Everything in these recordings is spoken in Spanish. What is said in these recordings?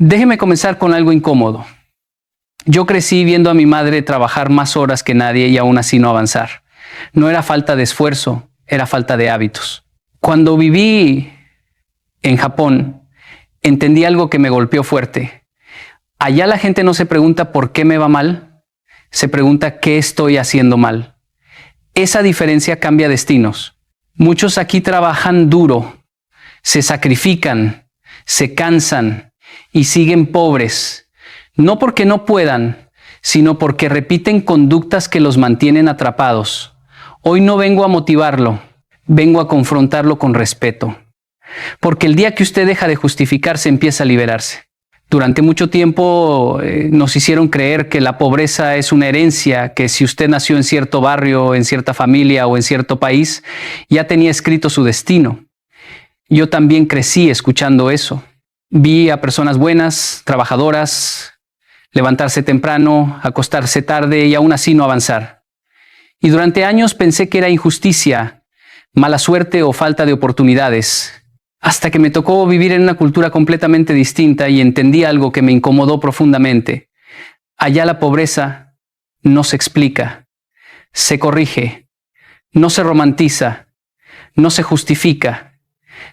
Déjeme comenzar con algo incómodo. Yo crecí viendo a mi madre trabajar más horas que nadie y aún así no avanzar. No era falta de esfuerzo, era falta de hábitos. Cuando viví en Japón, entendí algo que me golpeó fuerte. Allá la gente no se pregunta por qué me va mal, se pregunta qué estoy haciendo mal. Esa diferencia cambia destinos. Muchos aquí trabajan duro, se sacrifican, se cansan y siguen pobres, no porque no puedan, sino porque repiten conductas que los mantienen atrapados. Hoy no vengo a motivarlo, vengo a confrontarlo con respeto. Porque el día que usted deja de justificarse, empieza a liberarse. Durante mucho tiempo nos hicieron creer que la pobreza es una herencia, que si usted nació en cierto barrio, en cierta familia o en cierto país, ya tenía escrito su destino. Yo también crecí escuchando eso. Vi a personas buenas, trabajadoras, levantarse temprano, acostarse tarde y aún así no avanzar. Y durante años pensé que era injusticia, mala suerte o falta de oportunidades, hasta que me tocó vivir en una cultura completamente distinta y entendí algo que me incomodó profundamente. Allá la pobreza no se explica, se corrige, no se romantiza, no se justifica,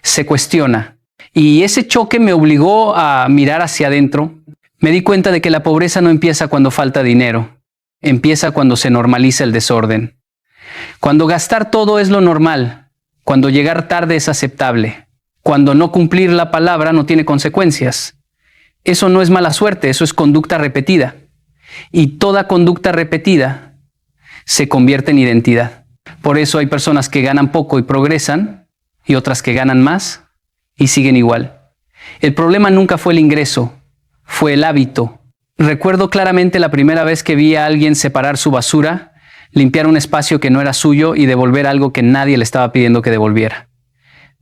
se cuestiona. Y ese choque me obligó a mirar hacia adentro. Me di cuenta de que la pobreza no empieza cuando falta dinero, empieza cuando se normaliza el desorden. Cuando gastar todo es lo normal, cuando llegar tarde es aceptable, cuando no cumplir la palabra no tiene consecuencias. Eso no es mala suerte, eso es conducta repetida. Y toda conducta repetida se convierte en identidad. Por eso hay personas que ganan poco y progresan, y otras que ganan más y siguen igual. El problema nunca fue el ingreso, fue el hábito. Recuerdo claramente la primera vez que vi a alguien separar su basura, limpiar un espacio que no era suyo y devolver algo que nadie le estaba pidiendo que devolviera.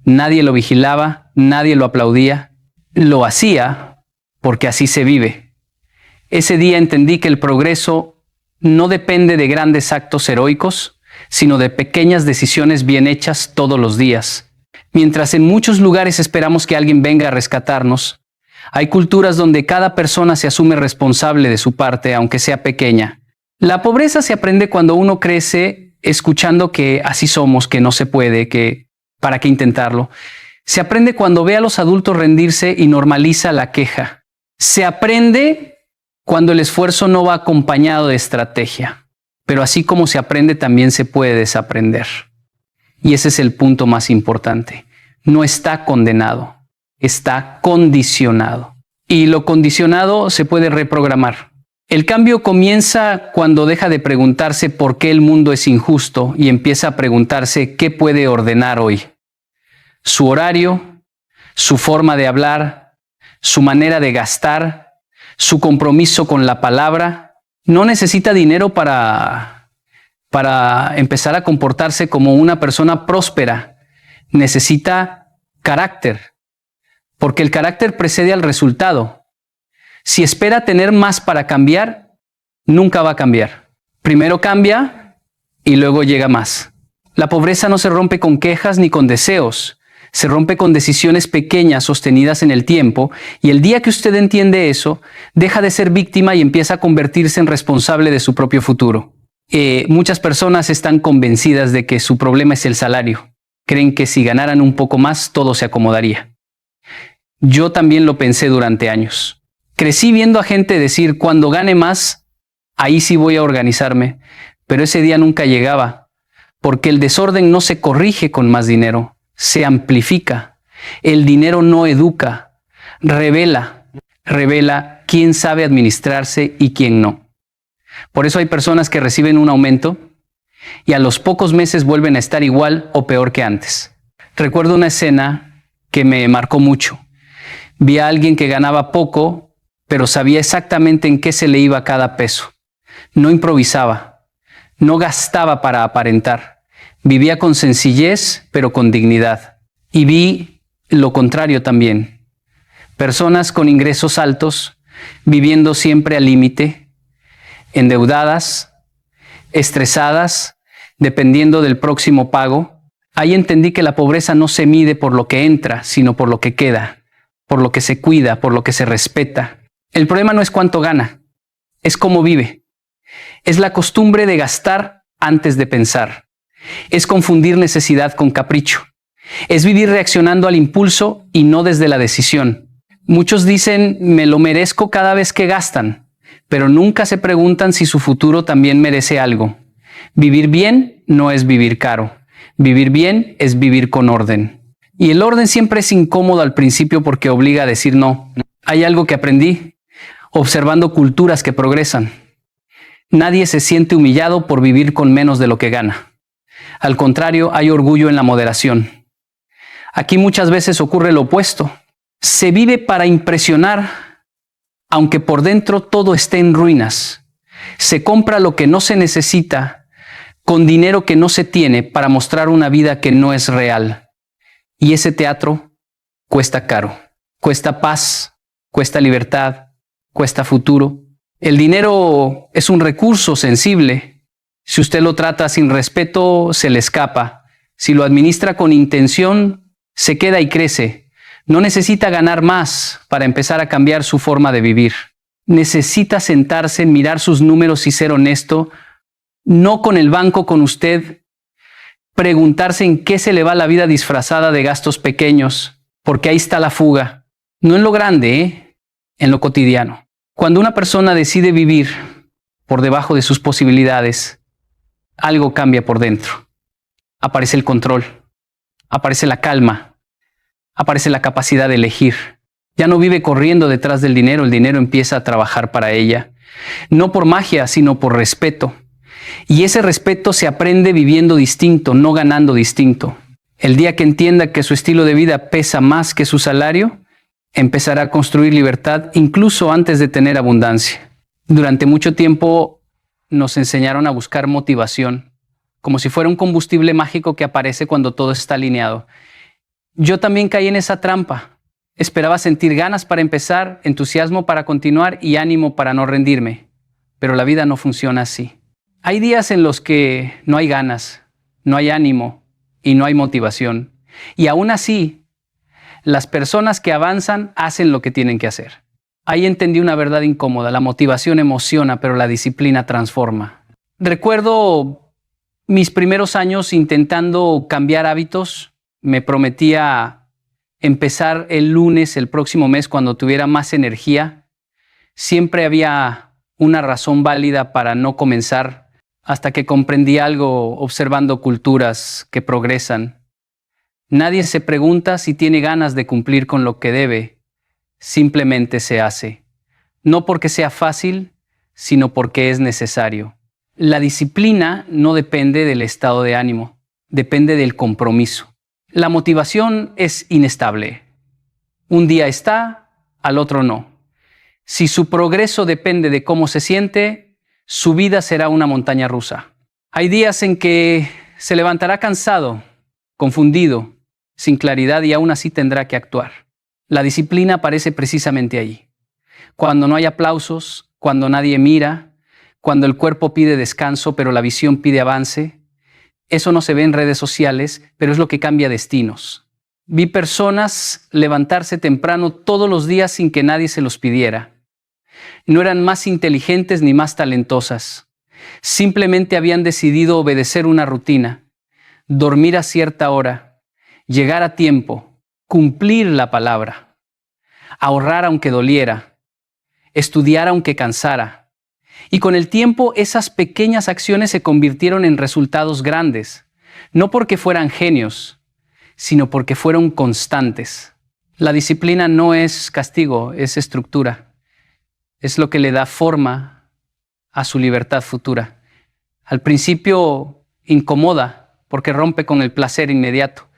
Nadie lo vigilaba, nadie lo aplaudía. Lo hacía porque así se vive. Ese día entendí que el progreso no depende de grandes actos heroicos, sino de pequeñas decisiones bien hechas todos los días. Mientras en muchos lugares esperamos que alguien venga a rescatarnos, hay culturas donde cada persona se asume responsable de su parte, aunque sea pequeña. La pobreza se aprende cuando uno crece escuchando que así somos, que no se puede, que para qué intentarlo. Se aprende cuando ve a los adultos rendirse y normaliza la queja. Se aprende cuando el esfuerzo no va acompañado de estrategia. Pero así como se aprende, también se puede desaprender. Y ese es el punto más importante. No está condenado, está condicionado. Y lo condicionado se puede reprogramar. El cambio comienza cuando deja de preguntarse por qué el mundo es injusto y empieza a preguntarse qué puede ordenar hoy. Su horario, su forma de hablar, su manera de gastar, su compromiso con la palabra. No necesita dinero para empezar a comportarse como una persona próspera. Necesita carácter, porque el carácter precede al resultado. Si espera tener más para cambiar, nunca va a cambiar. Primero cambia y luego llega más. La pobreza no se rompe con quejas ni con deseos. Se rompe con decisiones pequeñas sostenidas en el tiempo, y el día que usted entiende eso, deja de ser víctima y empieza a convertirse en responsable de su propio futuro. Muchas personas están convencidas de que su problema es el salario. Creen que si ganaran un poco más, todo se acomodaría. Yo también lo pensé durante años. Crecí viendo a gente decir, cuando gane más, ahí sí voy a organizarme. Pero ese día nunca llegaba, porque el desorden no se corrige con más dinero, se amplifica. El dinero no educa, revela quién sabe administrarse y quién no. Por eso hay personas que reciben un aumento y a los pocos meses vuelven a estar igual o peor que antes. Recuerdo una escena que me marcó mucho. Vi a alguien que ganaba poco, pero sabía exactamente en qué se le iba cada peso. No improvisaba, no gastaba para aparentar. Vivía con sencillez, pero con dignidad. Y vi lo contrario también. Personas con ingresos altos, viviendo siempre al límite, endeudadas, estresadas, dependiendo del próximo pago. Ahí entendí que la pobreza no se mide por lo que entra, sino por lo que queda. por lo que se cuida, por lo que se respeta. El problema no es cuánto gana, es cómo vive. Es la costumbre de gastar antes de pensar. Es confundir necesidad con capricho. Es vivir reaccionando al impulso y no desde la decisión. Muchos dicen, me lo merezco cada vez que gastan, pero nunca se preguntan si su futuro también merece algo. Vivir bien no es vivir caro. Vivir bien es vivir con orden. Y el orden siempre es incómodo al principio porque obliga a decir no. Hay algo que aprendí observando culturas que progresan. Nadie se siente humillado por vivir con menos de lo que gana. Al contrario, hay orgullo en la moderación. Aquí muchas veces ocurre lo opuesto. Se vive para impresionar, aunque por dentro todo esté en ruinas. Se compra lo que no se necesita con dinero que no se tiene para mostrar una vida que no es real. Y ese teatro cuesta caro. Cuesta paz, cuesta libertad, cuesta futuro. El dinero es un recurso sensible. Si usted lo trata sin respeto, se le escapa. Si lo administra con intención, se queda y crece. No necesita ganar más para empezar a cambiar su forma de vivir. Necesita sentarse, mirar sus números y ser honesto, no con el banco, con usted. Preguntarse en qué se le va la vida disfrazada de gastos pequeños, porque ahí está la fuga. No en lo grande, en lo cotidiano. Cuando una persona decide vivir por debajo de sus posibilidades, algo cambia por dentro. Aparece el control, aparece la calma, aparece la capacidad de elegir. Ya no vive corriendo detrás del dinero, el dinero empieza a trabajar para ella. No por magia, sino por respeto. Y ese respeto se aprende viviendo distinto, no ganando distinto. El día que entienda que su estilo de vida pesa más que su salario, empezará a construir libertad incluso antes de tener abundancia. Durante mucho tiempo nos enseñaron a buscar motivación, como si fuera un combustible mágico que aparece cuando todo está alineado. Yo también caí en esa trampa. Esperaba sentir ganas para empezar, entusiasmo para continuar y ánimo para no rendirme. Pero la vida no funciona así. Hay días en los que no hay ganas, no hay ánimo y no hay motivación. Y aún así, las personas que avanzan hacen lo que tienen que hacer. Ahí entendí una verdad incómoda. La motivación emociona, pero la disciplina transforma. Recuerdo mis primeros años intentando cambiar hábitos. Me prometía empezar el lunes, el próximo mes, cuando tuviera más energía. Siempre había una razón válida para no comenzar, hasta que comprendí algo observando culturas que progresan. Nadie se pregunta si tiene ganas de cumplir con lo que debe, simplemente se hace. No porque sea fácil, sino porque es necesario. La disciplina no depende del estado de ánimo, depende del compromiso. La motivación es inestable. Un día está, al otro no. Si su progreso depende de cómo se siente, su vida será una montaña rusa. Hay días en que se levantará cansado, confundido, sin claridad y aún así tendrá que actuar. La disciplina aparece precisamente ahí. Cuando no hay aplausos, cuando nadie mira, cuando el cuerpo pide descanso pero la visión pide avance. Eso no se ve en redes sociales, pero es lo que cambia destinos. Vi personas levantarse temprano todos los días sin que nadie se los pidiera. No eran más inteligentes ni más talentosas. Simplemente habían decidido obedecer una rutina, dormir a cierta hora, llegar a tiempo, cumplir la palabra, ahorrar aunque doliera, estudiar aunque cansara. Y con el tiempo esas pequeñas acciones se convirtieron en resultados grandes, no porque fueran genios, sino porque fueron constantes. La disciplina no es castigo, es estructura. Es lo que le da forma a su libertad futura. Al principio incomoda porque rompe con el placer inmediato,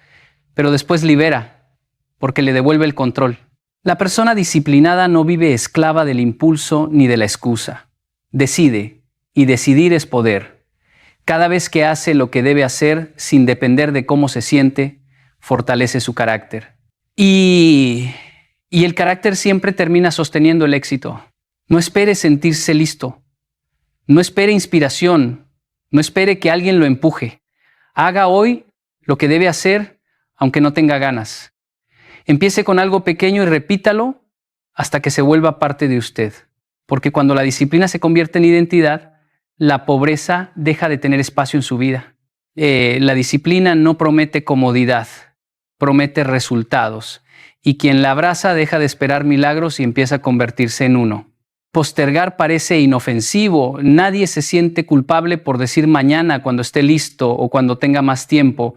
pero después libera porque le devuelve el control. La persona disciplinada no vive esclava del impulso ni de la excusa. Decide, y decidir es poder. Cada vez que hace lo que debe hacer sin depender de cómo se siente, fortalece su carácter. Y el carácter siempre termina sosteniendo el éxito. No espere sentirse listo. No espere inspiración. No espere que alguien lo empuje. Haga hoy lo que debe hacer, aunque no tenga ganas. Empiece con algo pequeño y repítalo hasta que se vuelva parte de usted. Porque cuando la disciplina se convierte en identidad, la pobreza deja de tener espacio en su vida. La disciplina no promete comodidad, promete resultados. Y quien la abraza deja de esperar milagros y empieza a convertirse en uno. Postergar parece inofensivo. Nadie se siente culpable por decir mañana cuando esté listo o cuando tenga más tiempo.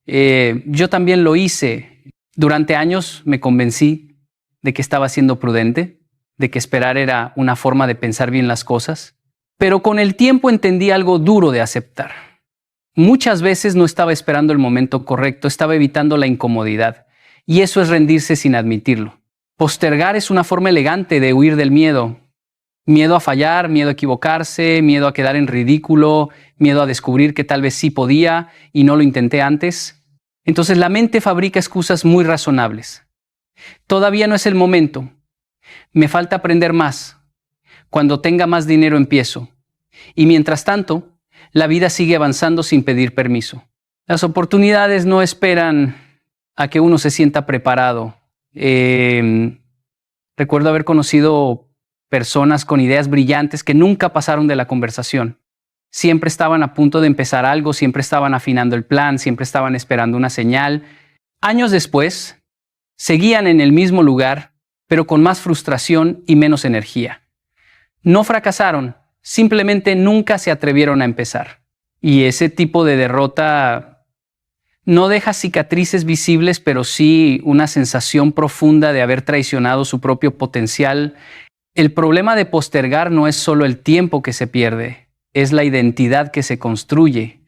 Yo también lo hice. Durante años me convencí de que estaba siendo prudente, de que esperar era una forma de pensar bien las cosas. Pero con el tiempo entendí algo duro de aceptar. Muchas veces no estaba esperando el momento correcto, estaba evitando la incomodidad. Y eso es rendirse sin admitirlo. Postergar es una forma elegante de huir del miedo. Miedo a fallar, miedo a equivocarse, miedo a quedar en ridículo, miedo a descubrir que tal vez sí podía y no lo intenté antes. Entonces la mente fabrica excusas muy razonables. Todavía no es el momento. Me falta aprender más. Cuando tenga más dinero empiezo. Y mientras tanto, la vida sigue avanzando sin pedir permiso. Las oportunidades no esperan a que uno se sienta preparado. Recuerdo haber conocido personas con ideas brillantes que nunca pasaron de la conversación. Siempre estaban a punto de empezar algo, siempre estaban afinando el plan, siempre estaban esperando una señal. Años después, seguían en el mismo lugar, pero con más frustración y menos energía. No fracasaron, simplemente nunca se atrevieron a empezar. Y ese tipo de derrota no deja cicatrices visibles, pero sí una sensación profunda de haber traicionado su propio potencial. El problema de postergar no es solo el tiempo que se pierde, es la identidad que se construye.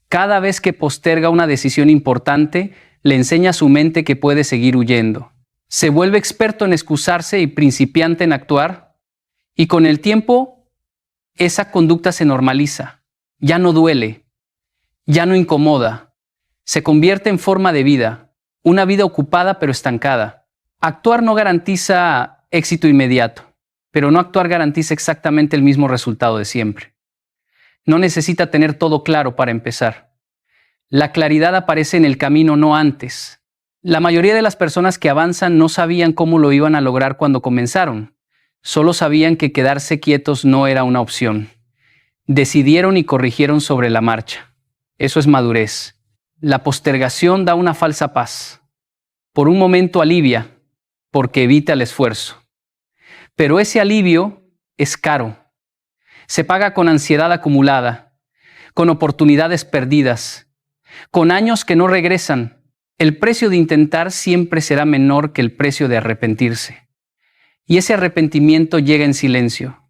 Cada vez que posterga una decisión importante, le enseña a su mente que puede seguir huyendo. Se vuelve experto en excusarse y principiante en actuar, y con el tiempo, esa conducta se normaliza. Ya no duele, ya no incomoda. Se convierte en forma de vida, una vida ocupada pero estancada. Actuar no garantiza éxito inmediato, pero no actuar garantiza exactamente el mismo resultado de siempre. No necesita tener todo claro para empezar. La claridad aparece en el camino, no antes. La mayoría de las personas que avanzan no sabían cómo lo iban a lograr cuando comenzaron. Solo sabían que quedarse quietos no era una opción. Decidieron y corrigieron sobre la marcha. Eso es madurez. La postergación da una falsa paz. Por un momento alivia, porque evita el esfuerzo. Pero ese alivio es caro. Se paga con ansiedad acumulada, con oportunidades perdidas, con años que no regresan. El precio de intentar siempre será menor que el precio de arrepentirse. Y ese arrepentimiento llega en silencio,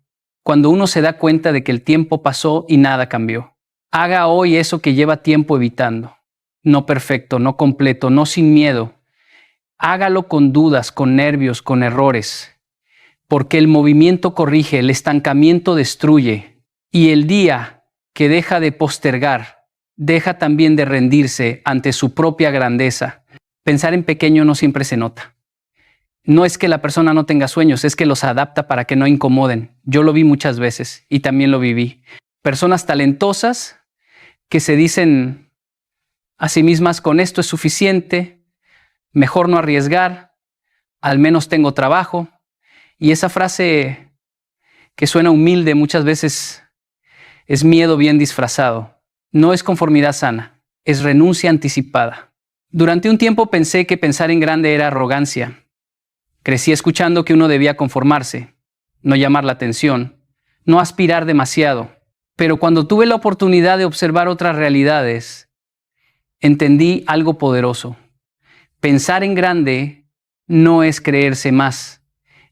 cuando uno se da cuenta de que el tiempo pasó y nada cambió. Haga hoy eso que lleva tiempo evitando. No perfecto, no completo, no sin miedo. Hágalo con dudas, con nervios, con errores. Porque el movimiento corrige, el estancamiento destruye. Y el día que deja de postergar, deja también de rendirse ante su propia grandeza. Pensar en pequeño no siempre se nota. No es que la persona no tenga sueños, es que los adapta para que no incomoden. Yo lo vi muchas veces y también lo viví. Personas talentosas que se dicen a sí mismas, con esto es suficiente, mejor no arriesgar, al menos tengo trabajo. Y esa frase que suena humilde muchas veces es miedo bien disfrazado. No es conformidad sana, es renuncia anticipada. Durante un tiempo pensé que pensar en grande era arrogancia. Crecí escuchando que uno debía conformarse, no llamar la atención, no aspirar demasiado. Pero cuando tuve la oportunidad de observar otras realidades, entendí algo poderoso. Pensar en grande no es creerse más,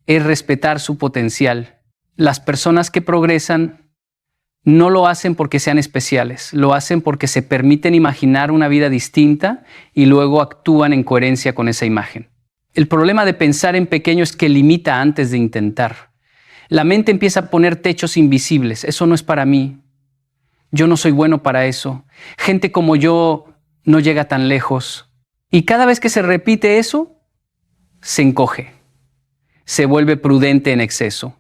es respetar su potencial. Las personas que progresan no lo hacen porque sean especiales, lo hacen porque se permiten imaginar una vida distinta y luego actúan en coherencia con esa imagen. El problema de pensar en pequeño es que limita antes de intentar. La mente empieza a poner techos invisibles. Eso no es para mí. Yo no soy bueno para eso. Gente como yo no llega tan lejos. Y cada vez que se repite eso, se encoge. Se vuelve prudente en exceso.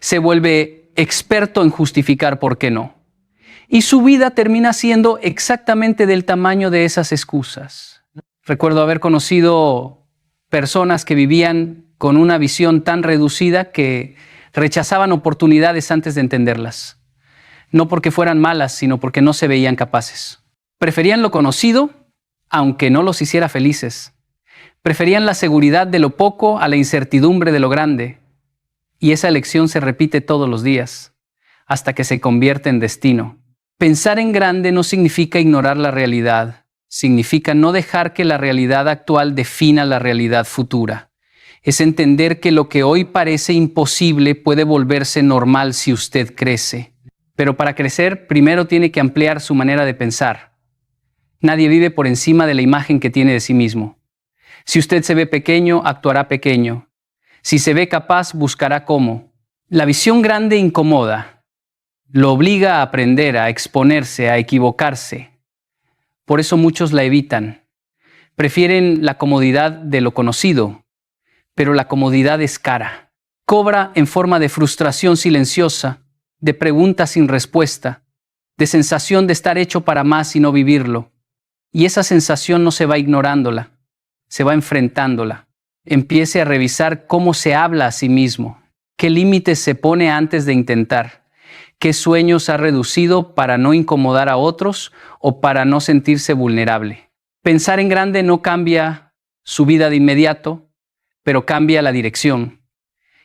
Se vuelve experto en justificar por qué no. Y su vida termina siendo exactamente del tamaño de esas excusas. Recuerdo haber conocido personas que vivían con una visión tan reducida que rechazaban oportunidades antes de entenderlas. No porque fueran malas, sino porque no se veían capaces. Preferían lo conocido, aunque no los hiciera felices. Preferían la seguridad de lo poco a la incertidumbre de lo grande. Y esa elección se repite todos los días, hasta que se convierte en destino. Pensar en grande no significa ignorar la realidad, significa no dejar que la realidad actual defina la realidad futura. Es entender que lo que hoy parece imposible puede volverse normal si usted crece. Pero para crecer, primero tiene que ampliar su manera de pensar. Nadie vive por encima de la imagen que tiene de sí mismo. Si usted se ve pequeño, actuará pequeño. Si se ve capaz, buscará cómo. La visión grande incomoda. Lo obliga a aprender, a exponerse, a equivocarse. Por eso muchos la evitan. Prefieren la comodidad de lo conocido, pero la comodidad es cara. Cobra en forma de frustración silenciosa, de preguntas sin respuesta, de sensación de estar hecho para más y no vivirlo. Y esa sensación no se va ignorándola, se va enfrentándola. Empiece a revisar cómo se habla a sí mismo, qué límites se pone antes de intentar, qué sueños ha reducido para no incomodar a otros o para no sentirse vulnerable. Pensar en grande no cambia su vida de inmediato, pero cambia la dirección.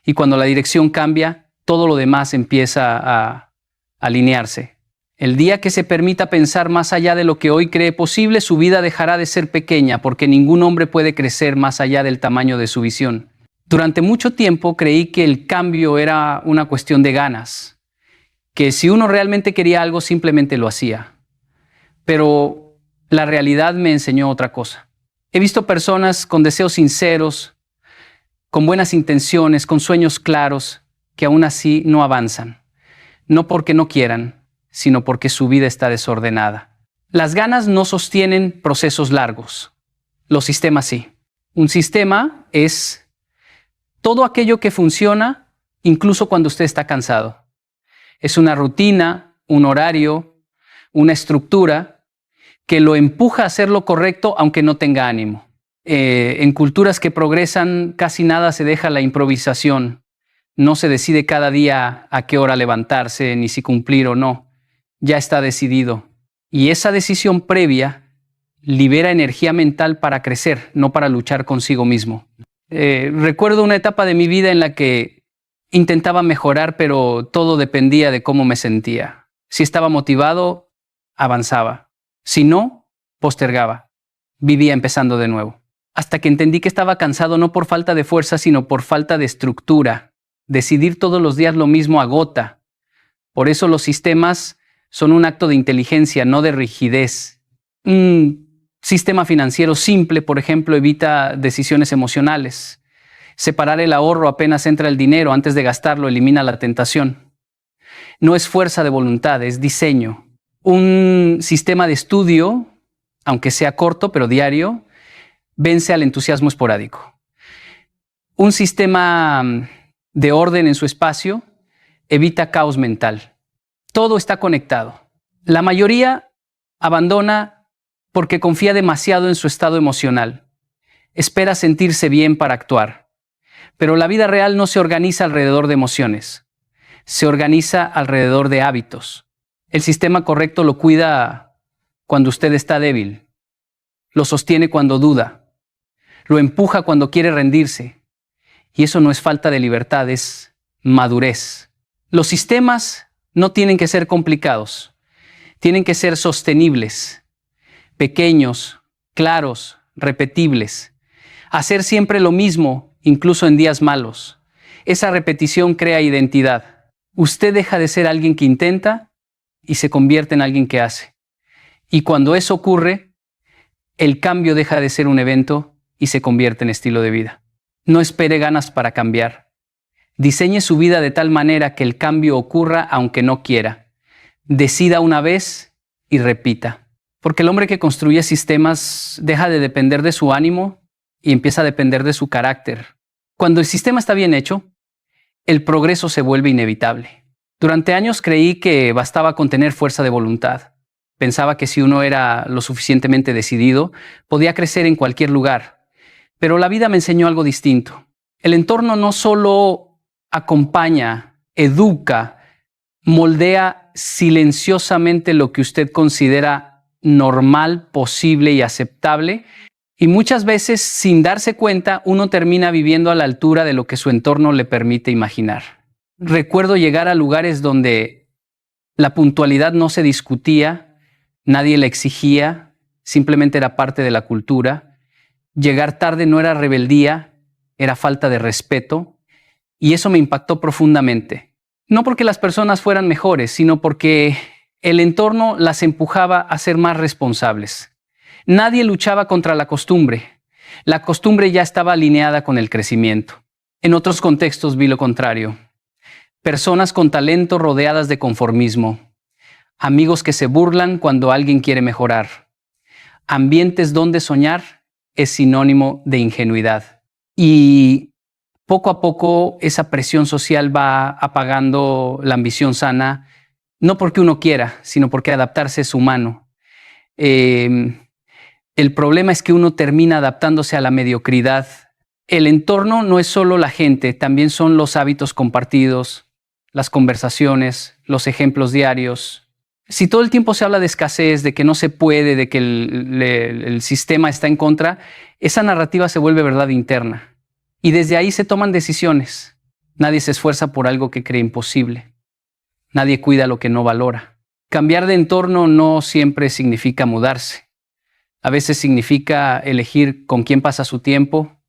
Y cuando la dirección cambia, todo lo demás empieza a alinearse. El día que se permita pensar más allá de lo que hoy cree posible, su vida dejará de ser pequeña, porque ningún hombre puede crecer más allá del tamaño de su visión. Durante mucho tiempo creí que el cambio era una cuestión de ganas, que si uno realmente quería algo, simplemente lo hacía. Pero la realidad me enseñó otra cosa. He visto personas con deseos sinceros, con buenas intenciones, con sueños claros, que aún así no avanzan. No porque no quieran, sino porque su vida está desordenada. Las ganas no sostienen procesos largos. Los sistemas sí. Un sistema es todo aquello que funciona incluso cuando usted está cansado. Es una rutina, un horario, una estructura que lo empuja a hacer lo correcto aunque no tenga ánimo. En culturas que progresan casi nada se deja la improvisación. No se decide cada día a qué hora levantarse ni si cumplir o no. Ya está decidido. Y esa decisión previa libera energía mental para crecer, no para luchar consigo mismo. Recuerdo una etapa de mi vida en la que intentaba mejorar, pero todo dependía de cómo me sentía. Si estaba motivado, avanzaba. Si no, postergaba. Vivía empezando de nuevo. Hasta que entendí que estaba cansado no por falta de fuerza, sino por falta de estructura. Decidir todos los días lo mismo agota. Por eso los sistemas son un acto de inteligencia, no de rigidez. Un sistema financiero simple, por ejemplo, evita decisiones emocionales. Separar el ahorro apenas entra el dinero, antes de gastarlo elimina la tentación. No es fuerza de voluntad, es diseño. Un sistema de estudio, aunque sea corto pero diario, vence al entusiasmo esporádico. Un sistema de orden en su espacio evita caos mental. Todo está conectado. La mayoría abandona porque confía demasiado en su estado emocional. Espera sentirse bien para actuar. Pero la vida real no se organiza alrededor de emociones. Se organiza alrededor de hábitos. El sistema correcto lo cuida cuando usted está débil. Lo sostiene cuando duda. Lo empuja cuando quiere rendirse. Y eso no es falta de libertad, es madurez. Los sistemas no tienen que ser complicados. Tienen que ser sostenibles, pequeños, claros, repetibles. Hacer siempre lo mismo, incluso en días malos. Esa repetición crea identidad. Usted deja de ser alguien que intenta y se convierte en alguien que hace. Y cuando eso ocurre, el cambio deja de ser un evento y se convierte en estilo de vida. No espere ganas para cambiar. Diseñe su vida de tal manera que el cambio ocurra aunque no quiera. Decida una vez y repita. Porque el hombre que construye sistemas deja de depender de su ánimo y empieza a depender de su carácter. Cuando el sistema está bien hecho, el progreso se vuelve inevitable. Durante años creí que bastaba con tener fuerza de voluntad. Pensaba que si uno era lo suficientemente decidido, podía crecer en cualquier lugar. Pero la vida me enseñó algo distinto. El entorno no solo acompaña, educa, moldea silenciosamente lo que usted considera normal, posible y aceptable. Y muchas veces, sin darse cuenta, uno termina viviendo a la altura de lo que su entorno le permite imaginar. Recuerdo llegar a lugares donde la puntualidad no se discutía, nadie la exigía, simplemente era parte de la cultura. Llegar tarde no era rebeldía, era falta de respeto. Y eso me impactó profundamente. No porque las personas fueran mejores, sino porque el entorno las empujaba a ser más responsables. Nadie luchaba contra la costumbre. La costumbre ya estaba alineada con el crecimiento. En otros contextos vi lo contrario. Personas con talento rodeadas de conformismo. Amigos que se burlan cuando alguien quiere mejorar. Ambientes donde soñar es sinónimo de ingenuidad. Y poco a poco esa presión social va apagando la ambición sana, no porque uno quiera, sino porque adaptarse es humano. El problema es que uno termina adaptándose a la mediocridad. El entorno no es solo la gente, también son los hábitos compartidos, las conversaciones, los ejemplos diarios. Si todo el tiempo se habla de escasez, de que no se puede, de que el sistema está en contra, esa narrativa se vuelve verdad interna. Y desde ahí se toman decisiones. Nadie se esfuerza por algo que cree imposible. Nadie cuida lo que no valora. Cambiar de entorno no siempre significa mudarse. A veces significa elegir con quién pasa su tiempo,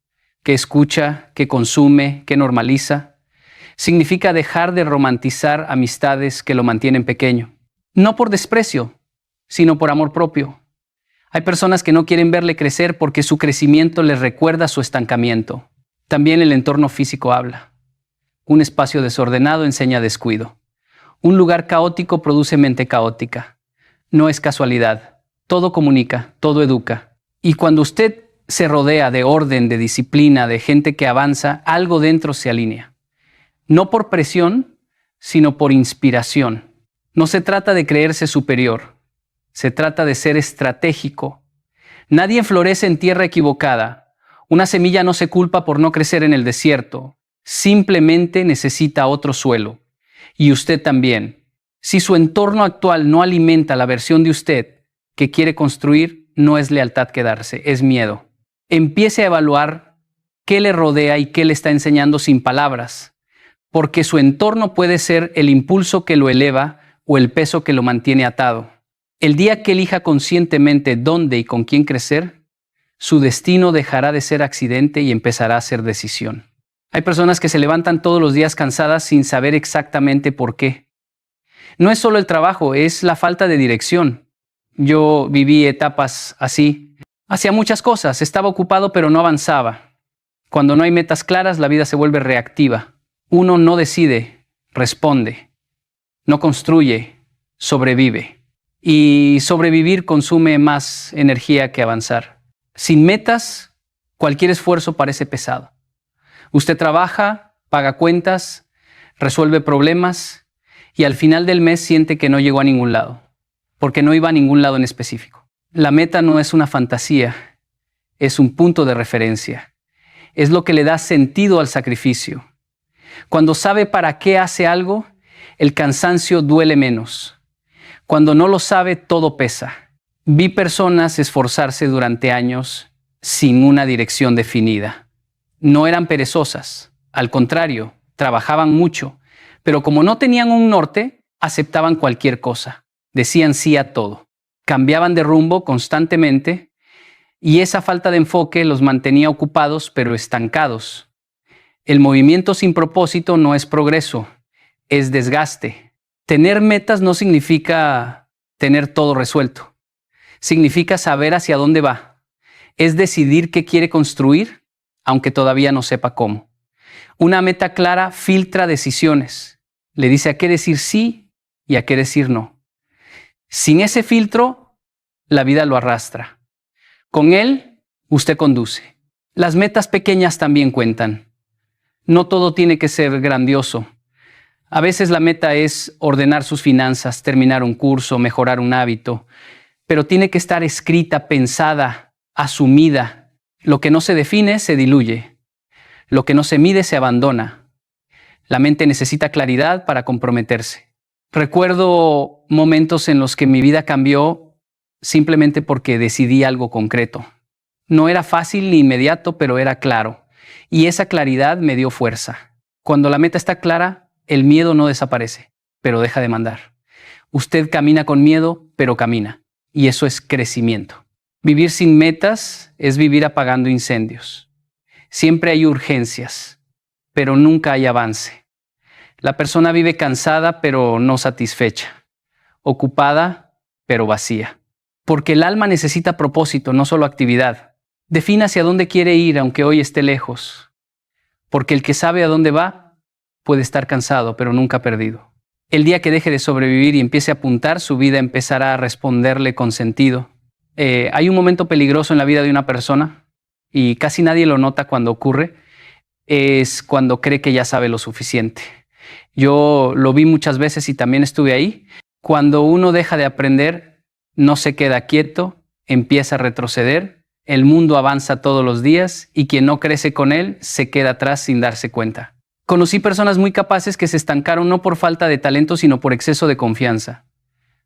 qué escucha, qué consume, qué normaliza. Significa dejar de romantizar amistades que lo mantienen pequeño. No por desprecio, sino por amor propio. Hay personas que no quieren verle crecer porque su crecimiento les recuerda su estancamiento. También el entorno físico habla. Un espacio desordenado enseña descuido. Un lugar caótico produce mente caótica. No es casualidad. Todo comunica, todo educa. Y cuando usted se rodea de orden, de disciplina, de gente que avanza, algo dentro se alinea. No por presión, sino por inspiración. No se trata de creerse superior. Se trata de ser estratégico. Nadie florece en tierra equivocada. Una semilla no se culpa por no crecer en el desierto. Simplemente necesita otro suelo. Y usted también. Si su entorno actual no alimenta la versión de usted que quiere construir, no es lealtad quedarse, es miedo. Empiece a evaluar qué le rodea y qué le está enseñando sin palabras, porque su entorno puede ser el impulso que lo eleva o el peso que lo mantiene atado. El día que elija conscientemente dónde y con quién crecer, su destino dejará de ser accidente y empezará a ser decisión. Hay personas que se levantan todos los días cansadas sin saber exactamente por qué. No es solo el trabajo, es la falta de dirección. Yo viví etapas así. Hacía muchas cosas, estaba ocupado pero no avanzaba. Cuando no hay metas claras, la vida se vuelve reactiva. Uno no decide, responde. No construye, sobrevive. Y sobrevivir consume más energía que avanzar. Sin metas, cualquier esfuerzo parece pesado. Usted trabaja, paga cuentas, resuelve problemas y al final del mes siente que no llegó a ningún lado, porque no iba a ningún lado en específico. La meta no es una fantasía, es un punto de referencia. Es lo que le da sentido al sacrificio. Cuando sabe para qué hace algo, el cansancio duele menos. Cuando no lo sabe, todo pesa. Vi personas esforzarse durante años sin una dirección definida. No eran perezosas, al contrario, trabajaban mucho, pero como no tenían un norte, aceptaban cualquier cosa, decían sí a todo, cambiaban de rumbo constantemente y esa falta de enfoque los mantenía ocupados pero estancados. El movimiento sin propósito no es progreso, es desgaste. Tener metas no significa tener todo resuelto, significa saber hacia dónde va, es decidir qué quiere construir aunque todavía no sepa cómo. Una meta clara filtra decisiones. Le dice a qué decir sí y a qué decir no. Sin ese filtro, la vida lo arrastra. Con él, usted conduce. Las metas pequeñas también cuentan. No todo tiene que ser grandioso. A veces la meta es ordenar sus finanzas, terminar un curso, mejorar un hábito, pero tiene que estar escrita, pensada, asumida. Lo que no se define se diluye. Lo que no se mide se abandona. La mente necesita claridad para comprometerse. Recuerdo momentos en los que mi vida cambió simplemente porque decidí algo concreto. No era fácil ni inmediato, pero era claro. Y esa claridad me dio fuerza. Cuando la meta está clara, el miedo no desaparece, pero deja de mandar. Usted camina con miedo, pero camina. Y eso es crecimiento. Vivir sin metas es vivir apagando incendios. Siempre hay urgencias, pero nunca hay avance. La persona vive cansada, pero no satisfecha. Ocupada, pero vacía. Porque el alma necesita propósito, no solo actividad. Defina hacia dónde quiere ir, aunque hoy esté lejos. Porque el que sabe a dónde va, puede estar cansado, pero nunca perdido. El día que deje de sobrevivir y empiece a apuntar, su vida empezará a responderle con sentido. Hay un momento peligroso en la vida de una persona, y casi nadie lo nota cuando ocurre, es cuando cree que ya sabe lo suficiente. Yo lo vi muchas veces y también estuve ahí. Cuando uno deja de aprender, no se queda quieto, empieza a retroceder, el mundo avanza todos los días y quien no crece con él se queda atrás sin darse cuenta. Conocí personas muy capaces que se estancaron no por falta de talento, sino por exceso de confianza.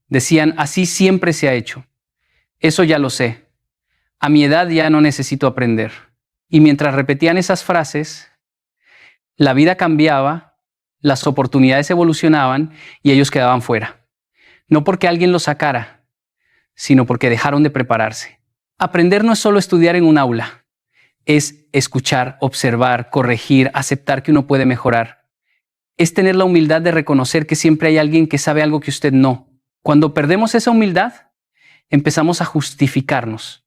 Decían, así siempre se ha hecho. Eso ya lo sé. A mi edad ya no necesito aprender. Y mientras repetían esas frases, la vida cambiaba, las oportunidades evolucionaban y ellos quedaban fuera. No porque alguien los sacara, sino porque dejaron de prepararse. Aprender no es solo estudiar en un aula. Es escuchar, observar, corregir, aceptar que uno puede mejorar. Es tener la humildad de reconocer que siempre hay alguien que sabe algo que usted no. Cuando perdemos esa humildad, empezamos a justificarnos.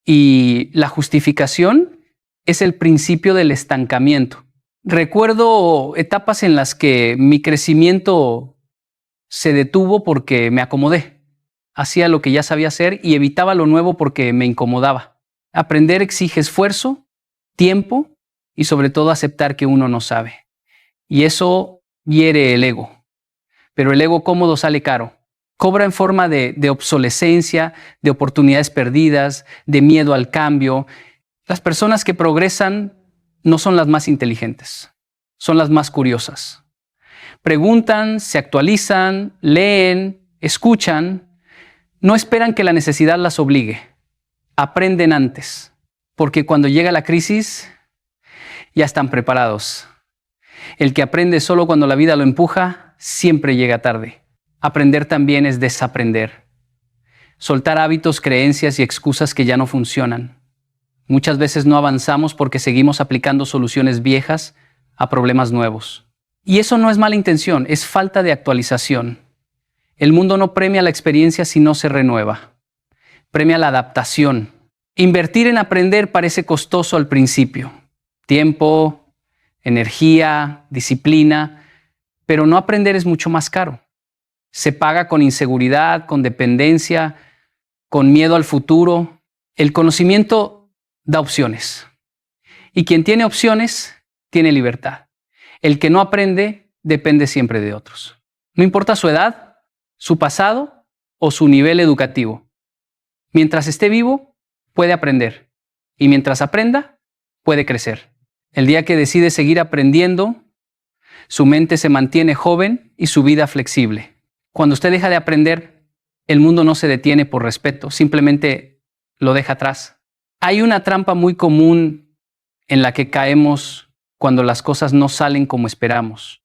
Y la justificación es el principio del estancamiento. Recuerdo etapas en las que mi crecimiento se detuvo porque me acomodé. Hacía lo que ya sabía hacer y evitaba lo nuevo porque me incomodaba. Aprender exige esfuerzo, tiempo y sobre todo aceptar que uno no sabe. Y eso hiere el ego. Pero el ego cómodo sale caro. Cobra en forma de obsolescencia, de oportunidades perdidas, de miedo al cambio. Las personas que progresan no son las más inteligentes, son las más curiosas. Preguntan, se actualizan, leen, escuchan. No esperan que la necesidad las obligue. Aprenden antes, porque cuando llega la crisis, ya están preparados. El que aprende solo cuando la vida lo empuja, siempre llega tarde. Aprender también es desaprender. Soltar hábitos, creencias y excusas que ya no funcionan. Muchas veces no avanzamos porque seguimos aplicando soluciones viejas a problemas nuevos. Y eso no es mala intención, es falta de actualización. El mundo no premia la experiencia si no se renueva. Premia la adaptación. Invertir en aprender parece costoso al principio. Tiempo, energía, disciplina, pero no aprender es mucho más caro. Se paga con inseguridad, con dependencia, con miedo al futuro. El conocimiento da opciones. Y quien tiene opciones, tiene libertad. El que no aprende, depende siempre de otros. No importa su edad, su pasado o su nivel educativo. Mientras esté vivo, puede aprender. Y mientras aprenda, puede crecer. El día que decide seguir aprendiendo, su mente se mantiene joven y su vida flexible. Cuando usted deja de aprender, el mundo no se detiene por respeto, simplemente lo deja atrás. Hay una trampa muy común en la que caemos cuando las cosas no salen como esperamos.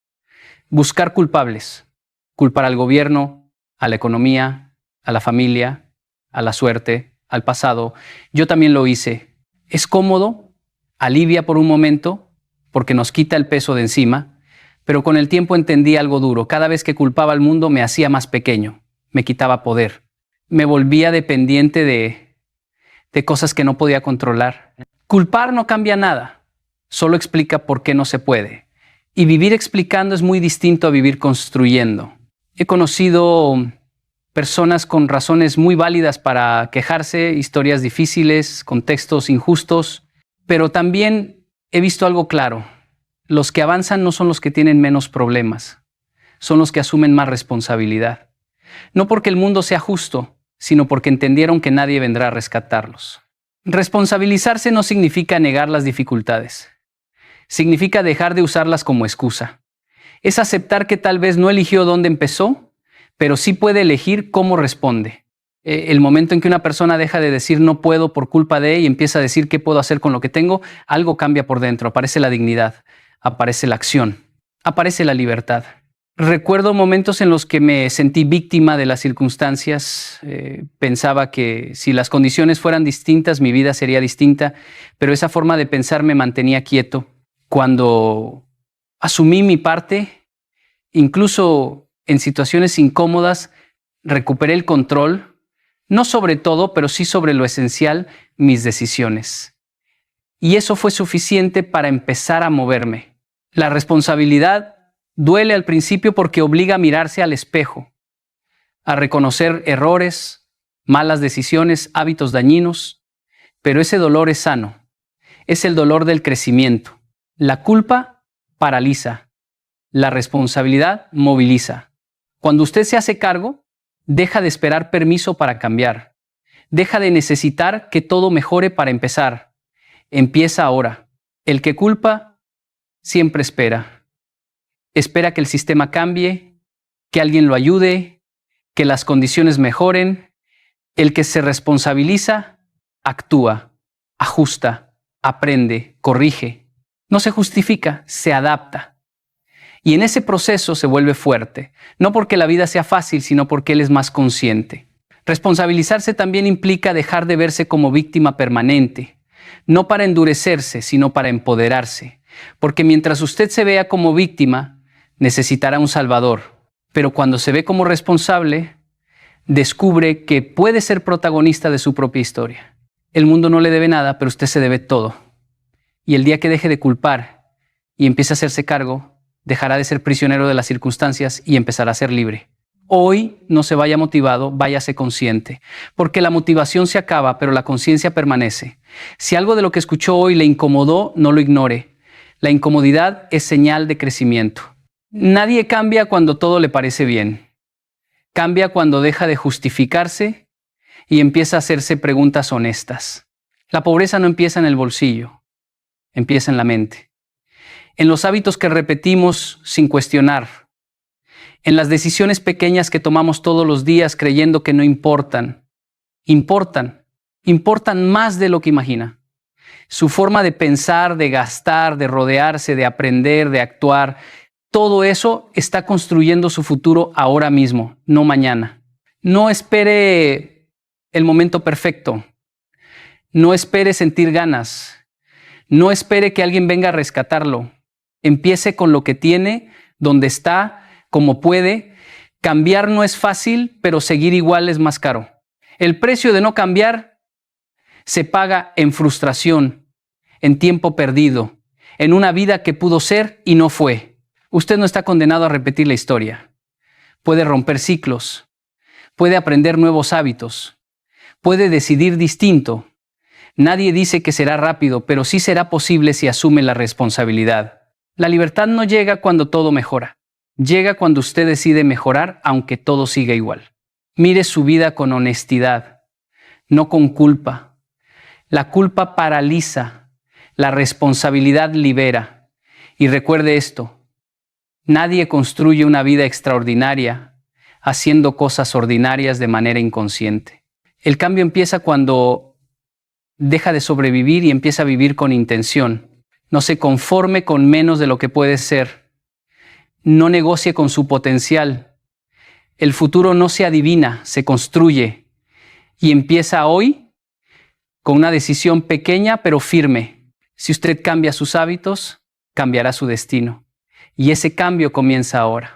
Buscar culpables. Culpar al gobierno, a la economía, a la familia, a la suerte, al pasado. Yo también lo hice. Es cómodo, alivia por un momento, porque nos quita el peso de encima, pero con el tiempo entendí algo duro. Cada vez que culpaba al mundo me hacía más pequeño, me quitaba poder. Me volvía dependiente de cosas que no podía controlar. Culpar no cambia nada, solo explica por qué no se puede. Y vivir explicando es muy distinto a vivir construyendo. He conocido personas con razones muy válidas para quejarse, historias difíciles, contextos injustos, pero también he visto algo claro. Los que avanzan no son los que tienen menos problemas, son los que asumen más responsabilidad. No porque el mundo sea justo, sino porque entendieron que nadie vendrá a rescatarlos. Responsabilizarse no significa negar las dificultades. Significa dejar de usarlas como excusa. Es aceptar que tal vez no eligió dónde empezó, pero sí puede elegir cómo responde. El momento en que una persona deja de decir no puedo por culpa de y empieza a decir qué puedo hacer con lo que tengo, algo cambia por dentro. Aparece la dignidad, aparece la acción, aparece la libertad. Recuerdo momentos en los que me sentí víctima de las circunstancias. Pensaba que si las condiciones fueran distintas, mi vida sería distinta, pero esa forma de pensar me mantenía quieto. Cuando asumí mi parte, incluso en situaciones incómodas, recuperé el control, no sobre todo, pero sí sobre lo esencial, mis decisiones. Y eso fue suficiente para empezar a moverme. La responsabilidad duele al principio porque obliga a mirarse al espejo, a reconocer errores, malas decisiones, hábitos dañinos, pero ese dolor es sano, es el dolor del crecimiento. La culpa paraliza, la responsabilidad moviliza. Cuando usted se hace cargo, deja de esperar permiso para cambiar, deja de necesitar que todo mejore para empezar. Empieza ahora. El que culpa siempre espera. Espera que el sistema cambie, que alguien lo ayude, que las condiciones mejoren. El que se responsabiliza, actúa, ajusta, aprende, corrige. No se justifica, se adapta. Y en ese proceso se vuelve fuerte, no porque la vida sea fácil, sino porque él es más consciente. Responsabilizarse también implica dejar de verse como víctima permanente, no para endurecerse, sino para empoderarse. Porque mientras usted se vea como víctima, necesitará un salvador. Pero cuando se ve como responsable, descubre que puede ser protagonista de su propia historia. El mundo no le debe nada, pero usted se debe todo. Y el día que deje de culpar y empiece a hacerse cargo, dejará de ser prisionero de las circunstancias y empezará a ser libre. Hoy no se vaya motivado, váyase consciente, porque la motivación se acaba, pero la conciencia permanece. Si algo de lo que escuchó hoy le incomodó, no lo ignore. La incomodidad es señal de crecimiento. Nadie cambia cuando todo le parece bien. Cambia cuando deja de justificarse y empieza a hacerse preguntas honestas. La pobreza no empieza en el bolsillo, empieza en la mente. En los hábitos que repetimos sin cuestionar. En las decisiones pequeñas que tomamos todos los días creyendo que no importan. Importan más de lo que imagina. Su forma de pensar, de gastar, de rodearse, de aprender, de actuar, todo eso está construyendo su futuro ahora mismo, no mañana. No espere el momento perfecto. No espere sentir ganas. No espere que alguien venga a rescatarlo. Empiece con lo que tiene, donde está, como puede. Cambiar no es fácil, pero seguir igual es más caro. El precio de no cambiar se paga en frustración, en tiempo perdido, en una vida que pudo ser y no fue. Usted no está condenado a repetir la historia. Puede romper ciclos, puede aprender nuevos hábitos, puede decidir distinto. Nadie dice que será rápido, pero sí será posible si asume la responsabilidad. La libertad no llega cuando todo mejora. Llega cuando usted decide mejorar aunque todo siga igual. Mire su vida con honestidad, no con culpa. La culpa paraliza, la responsabilidad libera. Y recuerde esto. Nadie construye una vida extraordinaria haciendo cosas ordinarias de manera inconsciente. El cambio empieza cuando deja de sobrevivir y empieza a vivir con intención. No se conforme con menos de lo que puede ser. No negocie con su potencial. El futuro no se adivina, se construye. Y empieza hoy con una decisión pequeña pero firme. Si usted cambia sus hábitos, cambiará su destino. Y ese cambio comienza ahora.